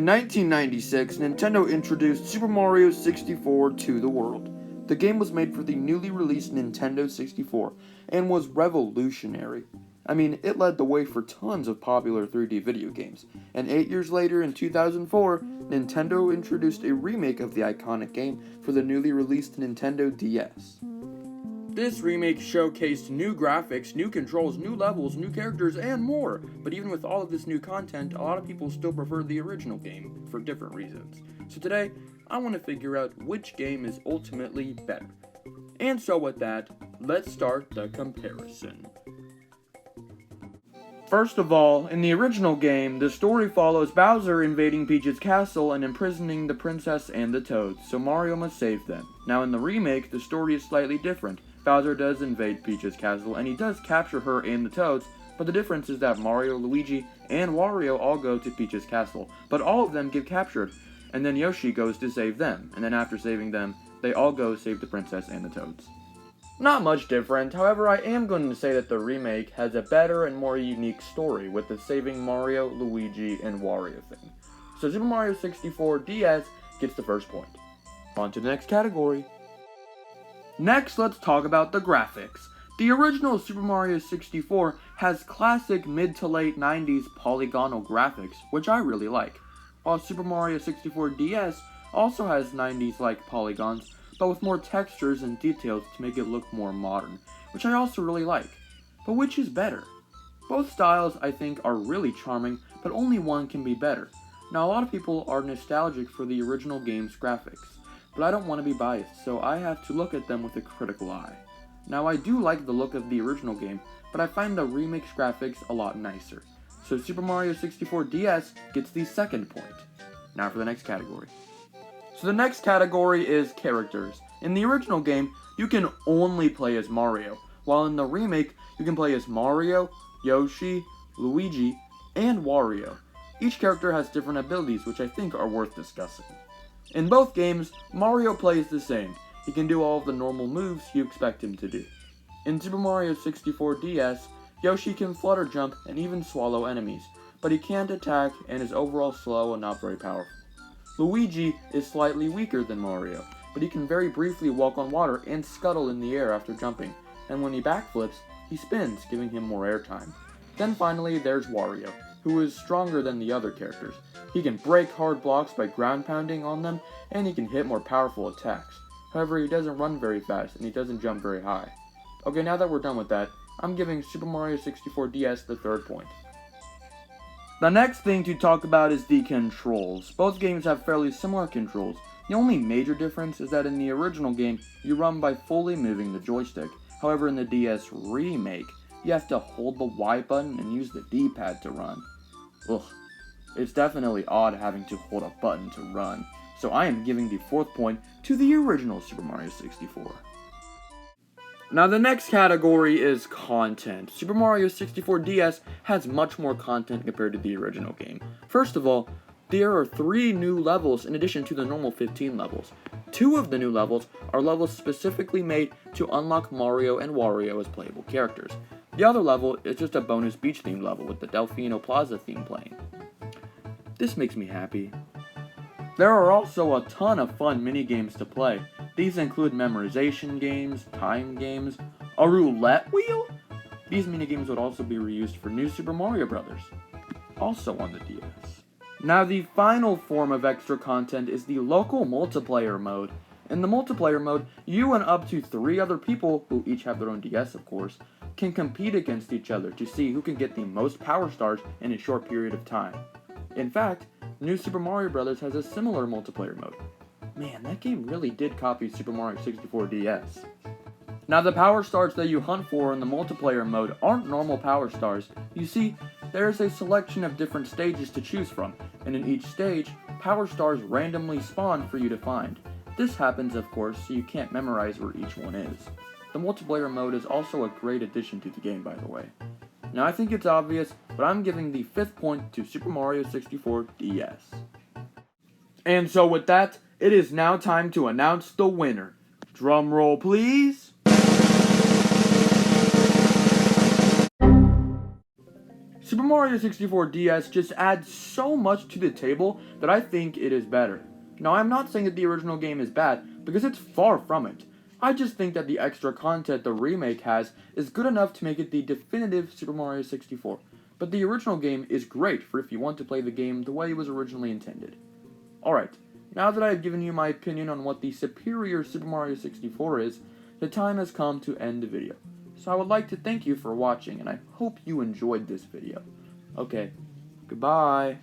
In 1996, Nintendo introduced Super Mario 64 to the world. The game was made for the newly released Nintendo 64 and was revolutionary. I mean, it led the way for tons of popular 3D video games. And 8 years later, in 2004, Nintendo introduced a remake of the iconic game for the newly released Nintendo DS. This remake showcased new graphics, new controls, new levels, new characters, and more. But even with all of this new content, a lot of people still prefer the original game for different reasons. So today, I want to figure out which game is ultimately better. And so with that, let's start the comparison. First of all, in the original game, the story follows Bowser invading Peach's castle and imprisoning the princess and the Toads, so Mario must save them. Now in the remake, the story is slightly different. Bowser does invade Peach's castle, and he does capture her and the Toads, but the difference is that Mario, Luigi, and Wario all go to Peach's castle, but all of them get captured, and then Yoshi goes to save them, and then after saving them, they all go save the princess and the Toads. Not much different, however I am going to say that the remake has a better and more unique story with the saving Mario, Luigi, and Wario thing. So Super Mario 64 DS gets the first point. On to the next category. Next, let's talk about the graphics. The original Super Mario 64 has classic mid to late 90s polygonal graphics, which I really like, while Super Mario 64 DS also has 90s-like polygons, but with more textures and details to make it look more modern, which I also really like. But which is better? Both styles I think are really charming, but only one can be better. Now a lot of people are nostalgic for the original game's graphics, but I don't want to be biased, so I have to look at them with a critical eye. Now I do like the look of the original game, but I find the remake's graphics a lot nicer. So Super Mario 64 DS gets the second point. Now for the next category. So the next category is characters. In the original game, you can only play as Mario, while in the remake, you can play as Mario, Yoshi, Luigi, and Wario. Each character has different abilities, which I think are worth discussing. In both games, Mario plays the same. He can do all of the normal moves you expect him to do. In Super Mario 64 DS, Yoshi can flutter jump and even swallow enemies, but he can't attack and is overall slow and not very powerful. Luigi is slightly weaker than Mario, but he can very briefly walk on water and scuttle in the air after jumping, and when he backflips, he spins, giving him more airtime. Then finally, there's Wario, who is stronger than the other characters. He can break hard blocks by ground pounding on them, and he can hit more powerful attacks. However, he doesn't run very fast, and he doesn't jump very high. Okay, now that we're done with that, I'm giving Super Mario 64 DS the third point. The next thing to talk about is the controls. Both games have fairly similar controls. The only major difference is that in the original game, you run by fully moving the joystick. However, in the DS remake, you have to hold the Y button and use the D-pad to run. Ugh. It's definitely odd having to hold a button to run. So I am giving the fourth point to the original Super Mario 64. Now the next category is content. Super Mario 64 DS has much more content compared to the original game. First of all, there are 3 new levels in addition to the normal 15 levels. 2 of the new levels are levels specifically made to unlock Mario and Wario as playable characters. The other level is just a bonus beach theme level with the Delfino Plaza theme playing. This makes me happy. There are also a ton of fun mini-games to play. These include memorization games, time games, a roulette wheel. These mini-games would also be reused for New Super Mario Bros., also on the DS. Now the final form of extra content is the local multiplayer mode. In the multiplayer mode, you and up to 3 other people, who each have their own DS of course, can compete against each other to see who can get the most power stars in a short period of time. In fact, New Super Mario Bros. Has a similar multiplayer mode. Man, that game really did copy Super Mario 64 DS. Now the power stars that you hunt for in the multiplayer mode aren't normal power stars. You see, there is a selection of different stages to choose from, and in each stage, power stars randomly spawn for you to find. This happens, of course, so you can't memorize where each one is. The multiplayer mode is also a great addition to the game, by the way. Now I think it's obvious, but I'm giving the 5th point to Super Mario 64 DS. And so with that, it is now time to announce the winner. Drum roll, please. Super Mario 64 DS just adds so much to the table that I think it is better. Now, I'm not saying that the original game is bad, because it's far from it. I just think that the extra content the remake has is good enough to make it the definitive Super Mario 64. But the original game is great for if you want to play the game the way it was originally intended. Alright, now that I have given you my opinion on what the superior Super Mario 64 is, the time has come to end the video. So I would like to thank you for watching, and I hope you enjoyed this video. Okay, goodbye.